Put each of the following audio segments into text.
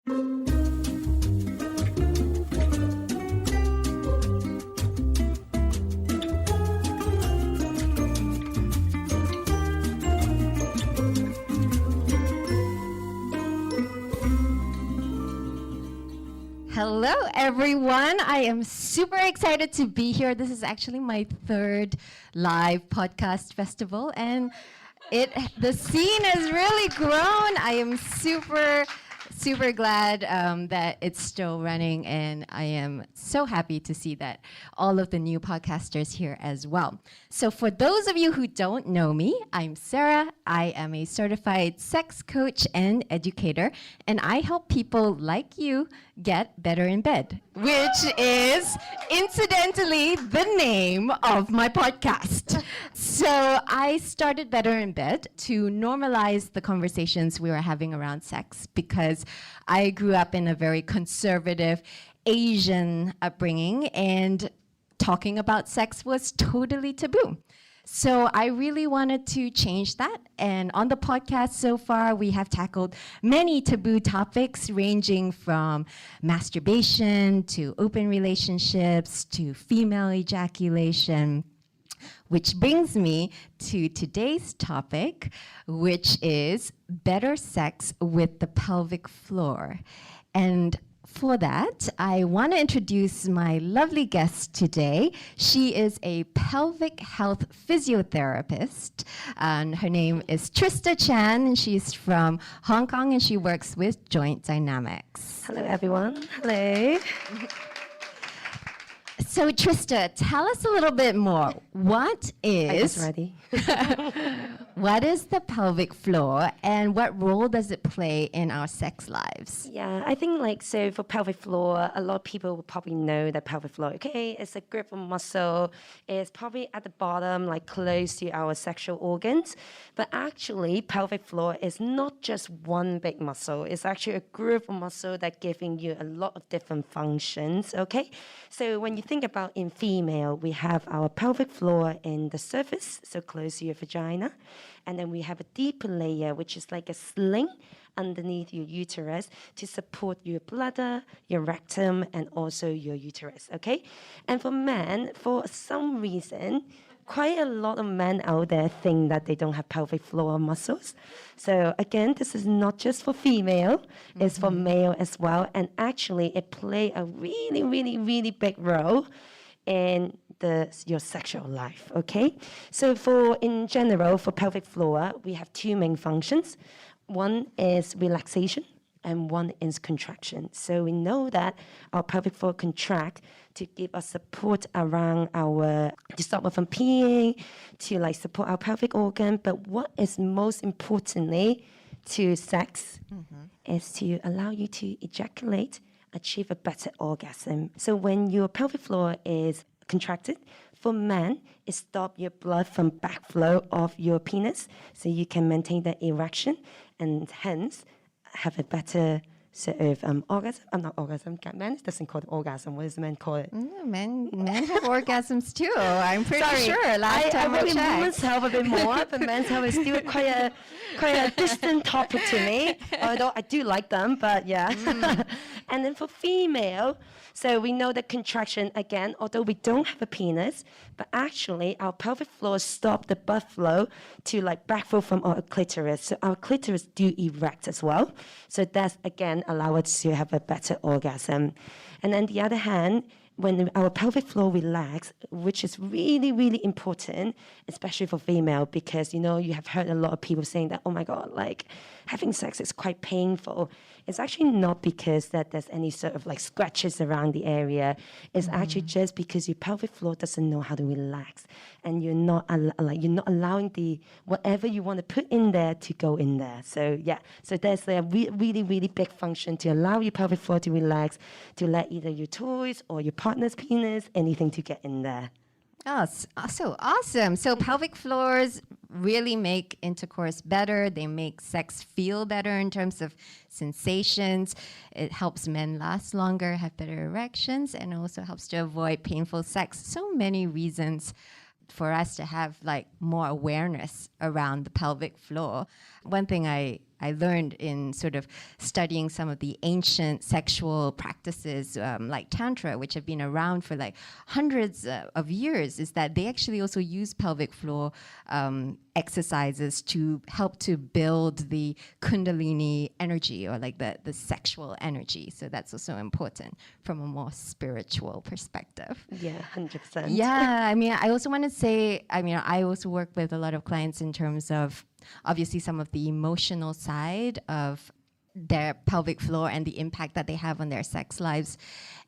Hello, everyone. I am super excited to be here. This is actually my third live podcast festival, and the scene has really grown. I am super glad that it's still running, and I am so happy to see that all of the new podcasters here as well. So for those of you who don't know me, I'm Sarah. I am a certified sex coach and educator, and I help people like you get better in bed, which is incidentally the name of my podcast. So I started Better in Bed to normalize the conversations we were having around sex, because I grew up in a very conservative Asian upbringing, and talking about sex was totally taboo. So I really wanted to change that. And on the podcast so far, we have tackled many taboo topics ranging from masturbation to open relationships to female ejaculation. Which brings me to today's topic, which is better sex with the pelvic floor. And for that, I want to introduce my lovely guest today. She is a pelvic health physiotherapist, and her name is Trista Chan, and she's from Hong Kong, and she works with Joint Dynamics. Hello, everyone. Hello. So Trista, tell us a little bit more. What is the pelvic floor, and what role does it play in our sex lives? Yeah, I think so for pelvic floor, a lot of people will probably know that pelvic floor, okay, it's a group of muscle. It's probably at the bottom, close to our sexual organs. But actually, pelvic floor is not just one big muscle. It's actually a group of muscle that giving you a lot of different functions, okay? So when you think about in female, we have our pelvic floor in the surface, so close to your vagina. And then we have a deeper layer, which is like a sling underneath your uterus to support your bladder, your rectum, and also your uterus, okay? And for men, for some reason, quite a lot of men out there think that they don't have pelvic floor muscles. So again, this is not just for female, it's for male as well. And actually, it plays a really big role in your sexual life, okay? So in general, for pelvic floor, we have two main functions. One is relaxation, and one is contraction. So we know that our pelvic floor contract to give us support around to stop us from peeing, to support our pelvic organ. But what is most importantly to sex is to allow you to ejaculate, achieve a better orgasm. So when your pelvic floor is contracted, for men, it stops your blood from backflow of your penis, so you can maintain the erection and hence have a better sort of orgasm. Not orgasm. Men doesn't call it orgasm. What does men call it? Men have orgasms too. I'm pretty sure. Last time I really checked. women's health a bit more, but men's health is still quite a distant topic to me. Although I do like them, but yeah. And then for female, so we know that contraction, again, although we don't have a penis, but actually our pelvic floor stop the blood flow to backflow from our clitoris. So our clitoris do erect as well. So that's, again, allow us to have a better orgasm. And on the other hand, when our pelvic floor relax, which is really important, especially for female, because, you have heard a lot of people saying that, oh my God, having sex is quite painful. It's actually not because that there's any sort of scratches around the area. It's actually just because your pelvic floor doesn't know how to relax, and you're not allowing the whatever you want to put in there to go in there. So yeah, so there's a really big function to allow your pelvic floor to relax, to let either your toys or your partner's penis, anything to get in there. Oh, so awesome. So pelvic floors really make intercourse better. They make sex feel better in terms of sensations. It helps men last longer, have better erections, and also helps to avoid painful sex. So many reasons for us to have more awareness around the pelvic floor. One thing I I learned in sort of studying some of the ancient sexual practices like Tantra, which have been around for like hundreds of years, is that they actually also use pelvic floor exercises to help to build the Kundalini energy, or like the sexual energy. So that's also important from a more spiritual perspective. Yeah, 100%. Yeah, I mean, I also want to say, I mean, I also work with a lot of clients in terms of obviously some of the emotional side of their pelvic floor and the impact that they have on their sex lives.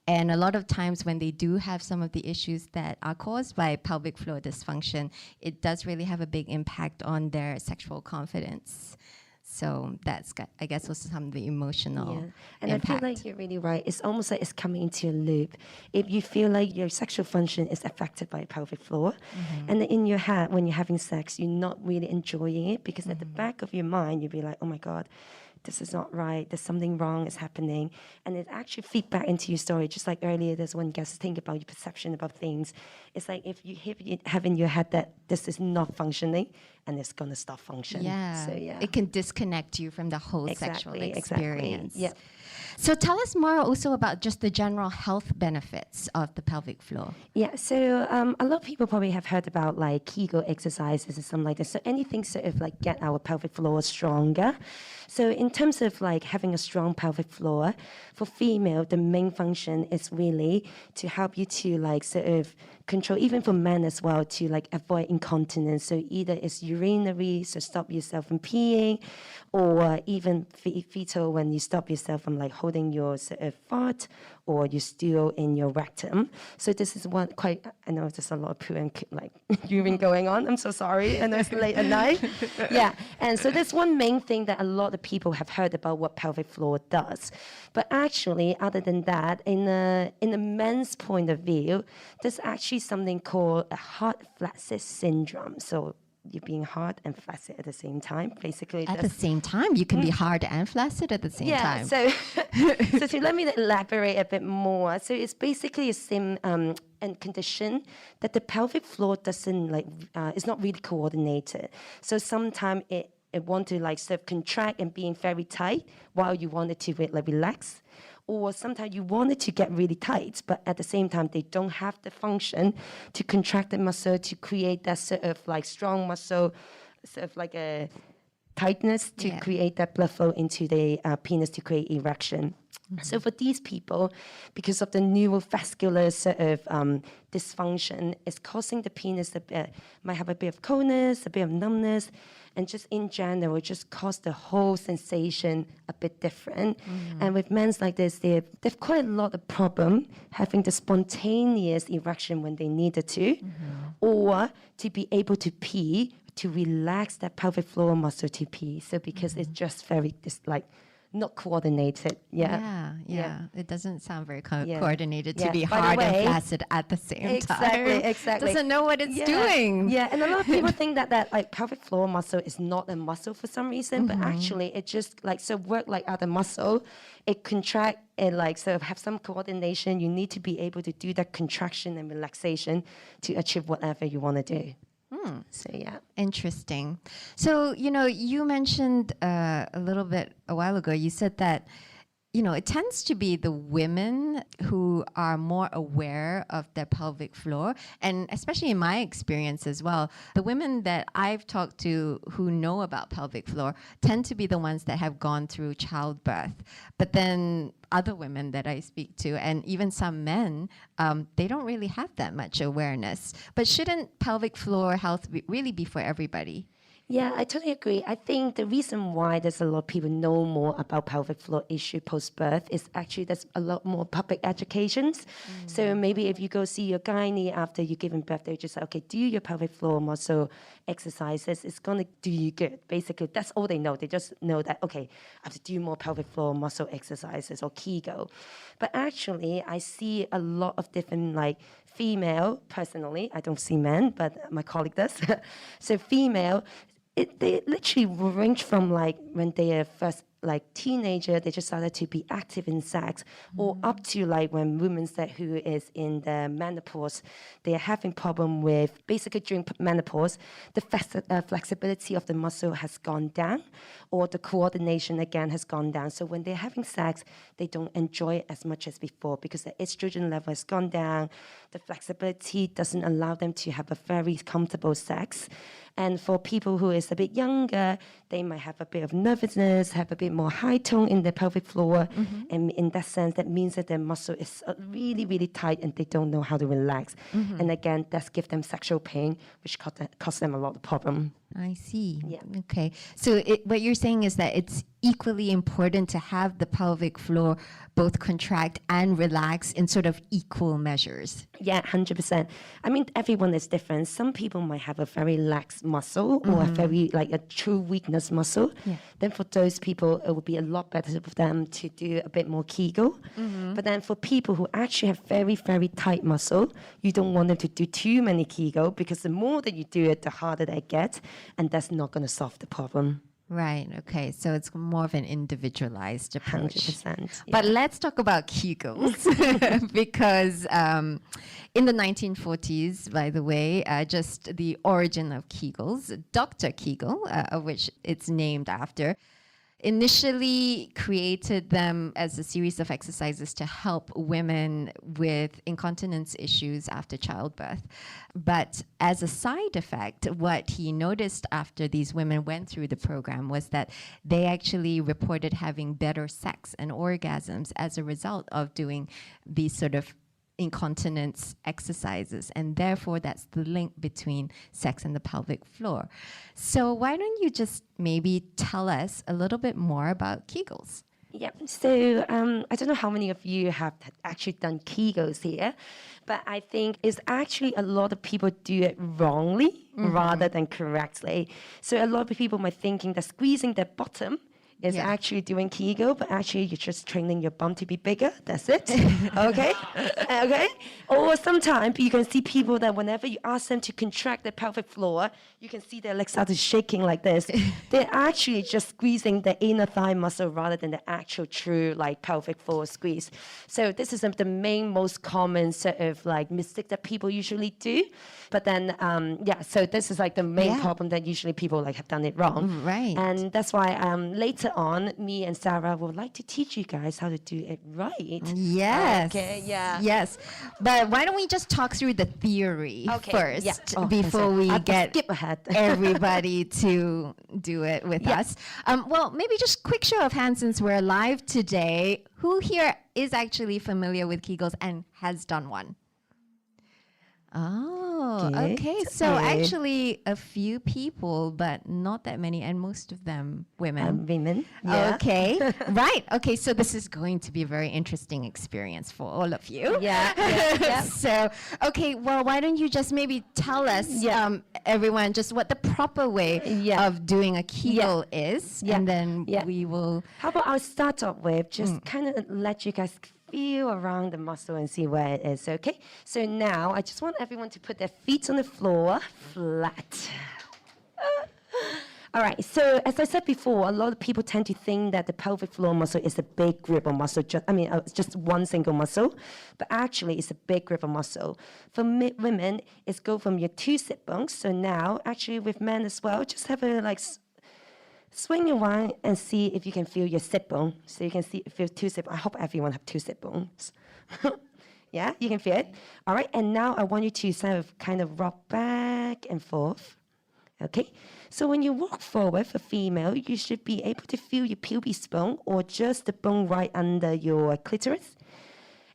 And a lot of times when they do have some of the issues that are caused by pelvic floor dysfunction, it does really have a big impact on their sexual confidence. So that's, I guess, also some of the emotional And impact. I feel like you're really right. It's almost like it's coming into a loop. If you feel like your sexual function is affected by pelvic floor, and then in your head, when you're having sex, you're not really enjoying it, because at the back of your mind, you'll be like, oh my God, this is not right, there's something wrong is happening. And it actually feed back into your story. Just like earlier, there's one guest think about your perception about things. It's like if you have in your head that this is not functioning, and it's gonna stop functioning. Yeah. So yeah. It can disconnect you from the whole sexual experience. Yeah. So tell us more also about just the general health benefits of the pelvic floor. Yeah, so a lot of people probably have heard about like Kegel exercises and something like that. So anything sort of like get our pelvic floor stronger. So in terms of like having a strong pelvic floor, for female, the main function is really to help you to like sort of control, even for men as well, to like avoid incontinence. So either it's urinary, so stop yourself from peeing, or even fetal, when you stop yourself from like holding your sort of fart, or you're still in your rectum. So this is one quite, I know there's a lot of poo and like urine going on. I'm so sorry. I know it's late at night. Yeah. And so that's one main thing that a lot of people have heard about what pelvic floor does. But actually, other than that, in a men's point of view, there's actually something called a hard flaccid syndrome. So you're being hard and flaccid at the same time, basically. At the same time, you can be hard and flaccid at the same time. So, so to let me elaborate a bit more. So it's basically a same and condition that the pelvic floor doesn't like, it's not really coordinated. So sometimes it want to like sort of contract and being very tight while you want it to like relax. Or sometimes you want it to get really tight, but at the same time, they don't have the function to contract the muscle to create that sort of like strong muscle, sort of like a tightness to create that blood flow into the penis to create erection. So for these people, because of the neurovascular sort of dysfunction, it's causing the penis might have a bit of coldness, a bit of numbness, and just in general, just cause the whole sensation a bit different. And with men like this, they've quite a lot of problem having the spontaneous erection when they needed to, or to be able to pee, to relax that pelvic floor muscle to pee. So because it's just it's like not coordinated. Yeah. It doesn't sound very coordinated to be By the hard and way, flaccid at the same time. Exactly. Doesn't know what it's doing. Yeah, and a lot of people think that like pelvic floor muscle is not a muscle for some reason, but actually it just like so work like other muscle. It contract and like sort of have some coordination. You need to be able to do that contraction and relaxation to achieve whatever you want to do. So yeah. Interesting. So, you mentioned a little bit a while ago, you said that, it tends to be the women who are more aware of their pelvic floor. And especially in my experience as well, the women that I've talked to who know about pelvic floor tend to be the ones that have gone through childbirth. But then other women that I speak to, and even some men, they don't really have that much awareness. But shouldn't pelvic floor health really be for everybody? Yeah, I totally agree. I think the reason why there's a lot of people know more about pelvic floor issue post-birth is actually there's a lot more public educations. So maybe if you go see your gynae after you're giving birth, they just say, okay, do your pelvic floor muscle exercises. It's going to do you good. Basically, that's all they know. They just know that, okay, I have to do more pelvic floor muscle exercises or Kegel. But actually, I see a lot of different like female, personally, I don't see men, but my colleague does. So female, they literally range from like when they are first like teenager, they just started to be active in sex, or up to like when women that who is in the menopause, they are having problem with basically during menopause, the flexibility of the muscle has gone down, or the coordination again has gone down. So when they're having sex, they don't enjoy it as much as before because the estrogen level has gone down. The flexibility doesn't allow them to have a very comfortable sex. And for people who is a bit younger, they might have a bit of nervousness, have a bit more high tone in their pelvic floor. And in that sense, that means that their muscle is really, really tight and they don't know how to relax. And again, that's give them sexual pain, which cause them a lot of problem. I see. Yeah. Okay. So what you're saying is that it's equally important to have the pelvic floor both contract and relax in sort of equal measures. Yeah, 100%. I mean, everyone is different. Some people might have a very lax muscle or a very, like a true weakness muscle. Yeah. Then for those people, it would be a lot better for them to do a bit more Kegel. But then for people who actually have very, very tight muscle, you don't want them to do too many Kegel because the more that you do it, the harder they get. And that's not going to solve the problem. Right. Okay. So it's more of an individualized approach. 100%. But let's talk about Kegels because in the 1940s, by the way, just the origin of Kegels, Dr. Kegel, of which it's named after, initially created them as a series of exercises to help women with incontinence issues after childbirth. But as a side effect, what he noticed after these women went through the program was that they actually reported having better sex and orgasms as a result of doing these sort of incontinence exercises, and therefore that's the link between sex and the pelvic floor. So why don't you just maybe tell us a little bit more about Kegels? Yeah, so I don't know how many of you have actually done Kegels here, but I think it's actually a lot of people do it wrongly rather than correctly. So a lot of people might thinking that squeezing their bottom is actually doing Kegel, but actually you're just training your bum to be bigger. That's it. Okay? Okay? Or sometimes you can see people that whenever you ask them to contract their pelvic floor, you can see their legs start shaking like this. They're actually just squeezing the inner thigh muscle rather than the actual true like pelvic floor squeeze. So this is the main most common sort of like mistake that people usually do. But then, so this is like the main problem that usually people like have done it wrong. Right. And that's why later on, me and Sarah would like to teach you guys how to do it right. Yes. Okay, yeah. Yes. But why don't we just talk through the theory first before we get skip ahead. everybody to do it with us. Well, maybe just quick show of hands since we're live today. Who here is actually familiar with Kegels and has done one? Oh, okay. So actually a few people, but not that many, and most of them women. Women. Okay. Right. Okay. So this is going to be a very interesting experience for all of you. Yeah. So, okay. Well, why don't you just maybe tell us, everyone, just what the proper way of doing a Kegel is, and then we will. How about I'll start off with just kind of let you guys feel around the muscle and see where it is, okay? So now I just want everyone to put their feet on the floor flat. All right, so as I said before, a lot of people tend to think that the pelvic floor muscle is a big group of muscle. It's just one single muscle, but actually it's a big group of muscle. For women, it's go from your two sit bones. So now, actually with men as well, just have a swing around and see if you can feel your sit bone. So you can feel two sit bones. I hope everyone have two sit bones. Yeah, you can feel it. All right, and now I want you to kind of rock back and forth. Okay, so when you walk forward for female, you should be able to feel your pelvis bone or just the bone right under your clitoris.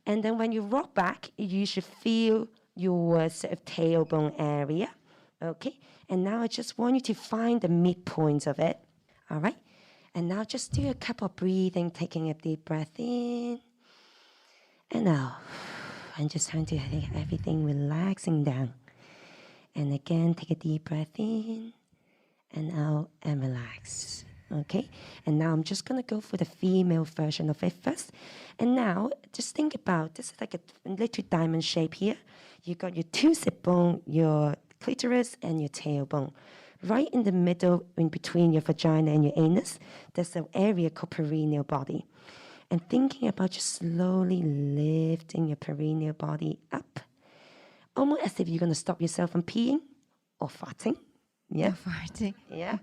And then when you rock back, you should feel your sort of tailbone area. Okay, and now I just want you to find the midpoint of it. All right, and now just do a couple of breathing, taking a deep breath in and out. And just trying to have everything relaxing down. And again, take a deep breath in and out and relax. Okay? And now I'm just going to go for the female version of it first. And now, just think about, this is like a little diamond shape here. You got your two sit bone, your clitoris, and your tailbone. right in the middle, in between your vagina and your anus, there's an area called perineal body. And thinking about just slowly lifting your perineal body up, almost as if you're going to stop yourself from peeing or farting. Yeah. Farting. Yeah.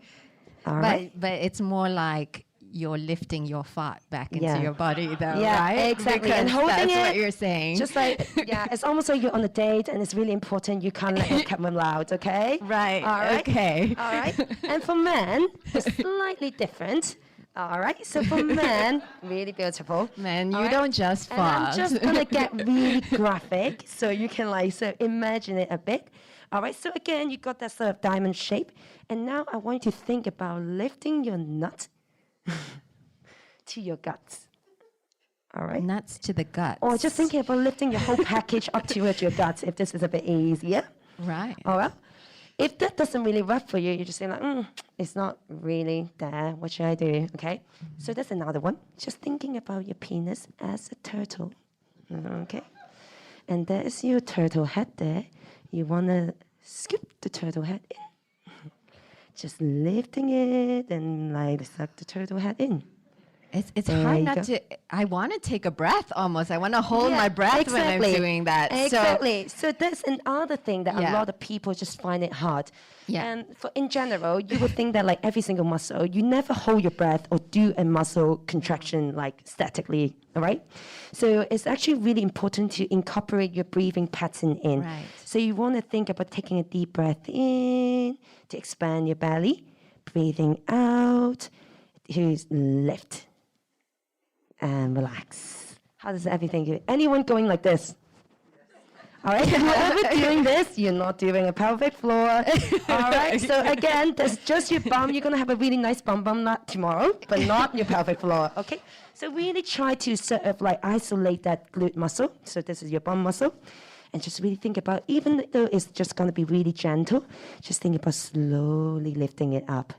All right. But it's more like you're lifting your fart back into your body, though, Yeah, right? exactly. Because And holding that's it, what you're saying. Just like, yeah, it's almost like you're on a date and it's really important. You can't let your cat run loud, okay? Right. All right. Okay. All right. And for men, it's slightly different. All right. So for men, really beautiful. Man, All you right? don't just And fart. I'm just going to get really graphic so you can imagine it a bit. All right. So again, you got that sort of diamond shape. And now I want you to think about lifting your nut to your guts. All right. Nuts to the guts. Or just thinking about lifting your whole package up towards your guts if this is a bit easier. Right. All right. If that doesn't really work for you, you're just saying like, it's not really there. What should I do? Okay. So that's another one. Just thinking about your penis as a turtle. Okay. And there's your turtle head there. You want to scoop the turtle head in. Just lifting it and like suck the turtle head in. It's There hard you not go. to. I want to take a breath almost. I want to hold my breath when I'm doing that. Exactly. So that's another thing that Yeah. a lot of people just find it hard. Yeah. And in general, you would think that like every single muscle, you never hold your breath or do a muscle contraction like statically, all right? So it's actually really important to incorporate your breathing pattern in. Right. So you want to think about taking a deep breath in to expand your belly, breathing out to lift and relax. How does everything go? Anyone going like this? All right, whoever doing this, you're not doing a pelvic floor. All right, so again, that's just your bum. You're gonna have a really nice bum not tomorrow, but not your pelvic floor, okay? So really try to sort of like isolate that glute muscle. So this is your bum muscle. And just really think about, even though it's just gonna be really gentle, just think about slowly lifting it up.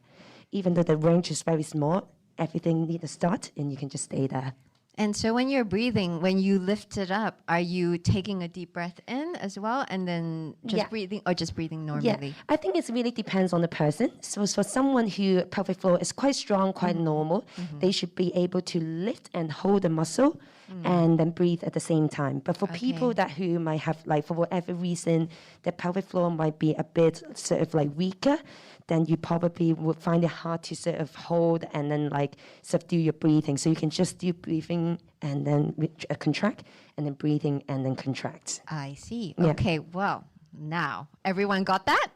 Even though the range is very small, everything needs to start and you can just stay there. And so when you're breathing, when you lift it up, are you taking a deep breath in as well and then just Yeah. breathing or just breathing Yeah, normally? I think it really depends on the person. So for someone who pelvic floor is quite strong, quite normal, they should be able to lift and hold the muscle and then breathe at the same time. But for people that who might have like for whatever reason, the pelvic floor might be a bit sort of like weaker, then you probably would find it hard to sort of hold and then like subdue your breathing. So you can just do breathing and then contract and then breathing and then contract. I see. Yeah. Okay, well, now everyone got that?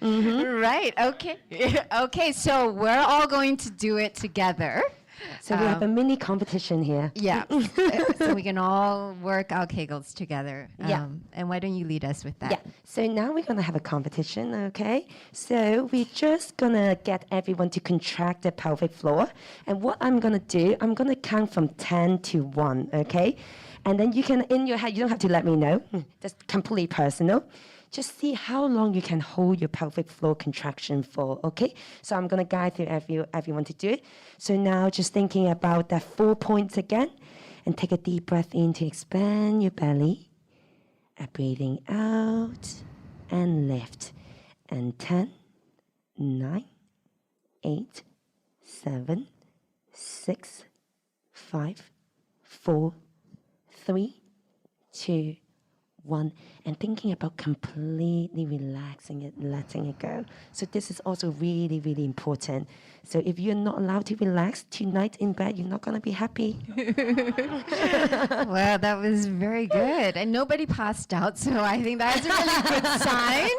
Right, okay. Okay, so we're all going to do it together. So we have a mini competition here. Yeah, so we can all work our Kegels together. Yeah. And why don't you lead us with that? Yeah. So now we're gonna have a competition, okay? So we're just gonna get everyone to contract the pelvic floor. And what I'm gonna do, I'm gonna count from 10 to 1, okay? And then you can, in your head, you don't have to let me know. That's completely personal. Just see how long you can hold your pelvic floor contraction for, okay? So I'm gonna guide through everyone to do it. So now just thinking about that 4 points again, and take a deep breath in to expand your belly. Breathing out and lift. And 10, 9, 8, 7, 6, 5, 4, 3, 2, 1, and thinking about completely relaxing it, letting it go. So this is also really, really important. So if you're not allowed to relax tonight in bed, you're not going to be happy. Well, that was very good. And nobody passed out, so I think that's a really good sign.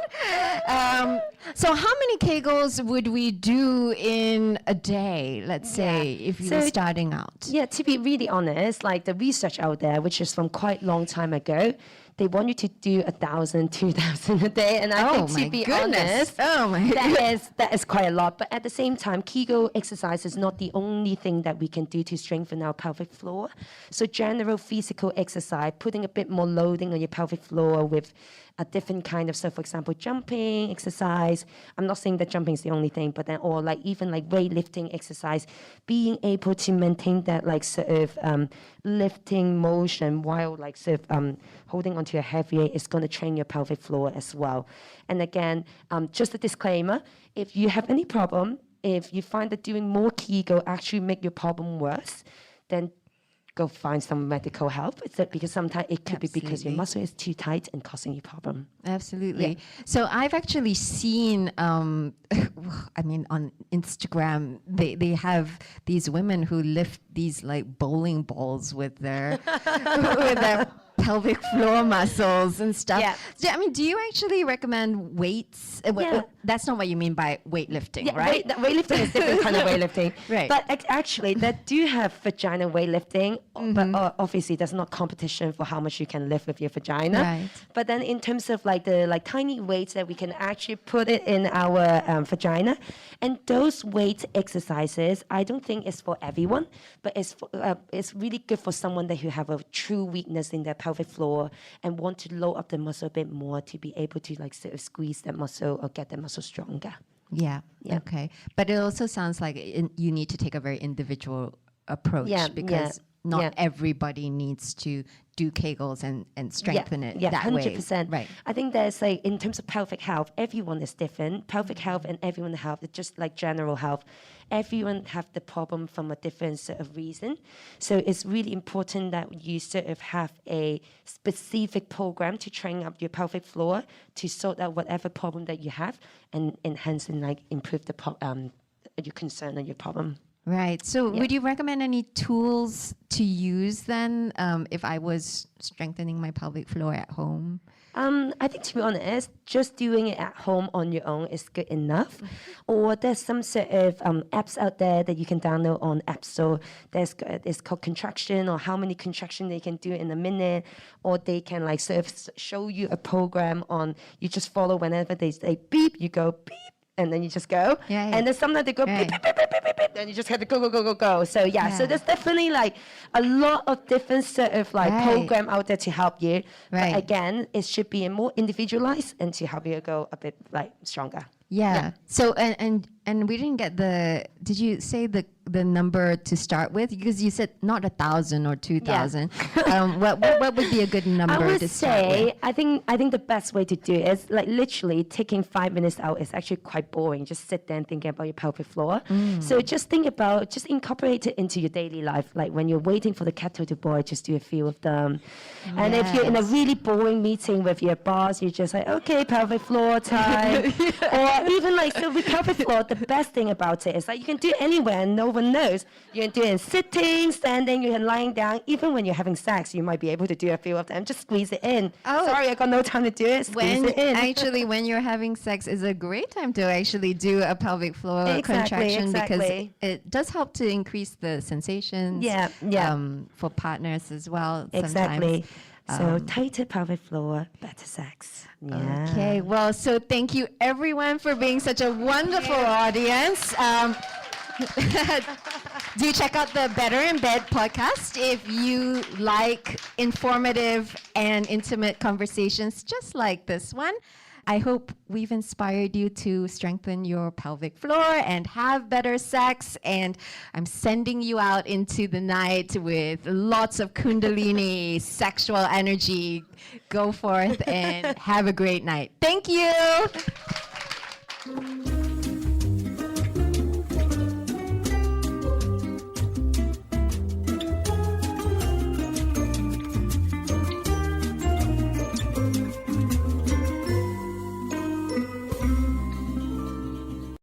So how many Kegels would we do in a day, let's say, if you were So- starting out? Yeah, to be really honest, like the research out there, which is from quite long time ago, they want you to do 1,000, 2,000 a day. And I think to be honest, that is quite a lot. But at the same time, Kegel exercise is not the only thing that we can do to strengthen our pelvic floor. So general physical exercise, putting a bit more loading on your pelvic floor with a different kind of stuff, for example, jumping exercise. I'm not saying that jumping is the only thing, but then, or like even like weightlifting exercise, being able to maintain that like sort of lifting motion while like sort of holding onto to a heavy weight, it's going to train your pelvic floor as well. And again, just a disclaimer, if you have any problem, if you find that doing more Kegel actually make your problem worse, then go find some medical help. Because sometimes it could be because your muscle is too tight and causing you problem. Absolutely. Yeah. So I've actually seen, I mean, on Instagram, they have these women who lift these like bowling balls with their with their pelvic floor muscles and stuff. Yeah. I mean, do you actually recommend weights? That's not what you mean by weightlifting, Yeah, right? Weightlifting is different kind of weightlifting. Right. But actually, they do have vagina weightlifting, but obviously there's not competition for how much you can lift with your vagina. Right. But then in terms of like the tiny weights that we can actually put it in our vagina, and those weight exercises, I don't think it's for everyone, but it's really good for someone that who have a true weakness in their pelvic floor and want to load up the muscle a bit more to be able to like sort of squeeze that muscle or get that muscle stronger. Yeah. Yeah. Okay. But it also sounds like you need to take a very individual approach because not everybody needs to do Kegels and strengthen it that 100%. way. Right. I think there's like, in terms of pelvic health, everyone is different. Pelvic health and everyone health, it's just like general health. Everyone have the problem from a different sort of reason. So it's really important that you sort of have a specific program to train up your pelvic floor to sort out whatever problem that you have and enhance and like improve the your concern and your problem. Right. So would you recommend any tools to use then if I was strengthening my pelvic floor at home? I think, to be honest, just doing it at home on your own is good enough. Or there's some sort of apps out there that you can download on App Store. It's called contraction, or how many contractions they can do in a minute. Or they can like sort of show you a program on, you just follow whenever they say beep, you go beep. And then you just go. Yeah. And then sometimes they go beep, beep, beep, beep, beep, beep, beep. Then you just have to go, go, go, go, go. So so there's definitely like a lot of different sort of like program out there to help you. Right. But again, it should be more individualized and to help you go a bit like stronger. Yeah. So and we didn't get did you say the number to start with? Because you said not 1,000 or 2,000. What would be a good number I would to start with? say, I think the best way to do it is like literally taking 5 minutes out is actually quite boring. Just sit there and thinking about your pelvic floor. So just incorporate it into your daily life. Like when you're waiting for the kettle to boil, just do a few of them. And if you're in a really boring meeting with your boss, you're just like, okay, pelvic floor time. Or even like, so with pelvic floor, the best thing about it is that you can do it anywhere and no one knows. You can do it in sitting, standing, you can lying down. Even when you're having sex, you might be able to do a few of them. Just squeeze it in. Oh. Sorry, I got no time to do it. Squeeze it in. Actually, when you're having sex is a great time to actually do a pelvic floor contraction because it does help to increase the sensations. For partners as well. Exactly. Sometimes. So tighter pelvic floor, better sex. Yeah. Okay, well, so thank you everyone for being such a wonderful audience. Do check out the Better in Bed podcast if you like informative and intimate conversations just like this one. I hope we've inspired you to strengthen your pelvic floor and have better sex. And I'm sending you out into the night with lots of Kundalini sexual energy. Go forth and have a great night. Thank you.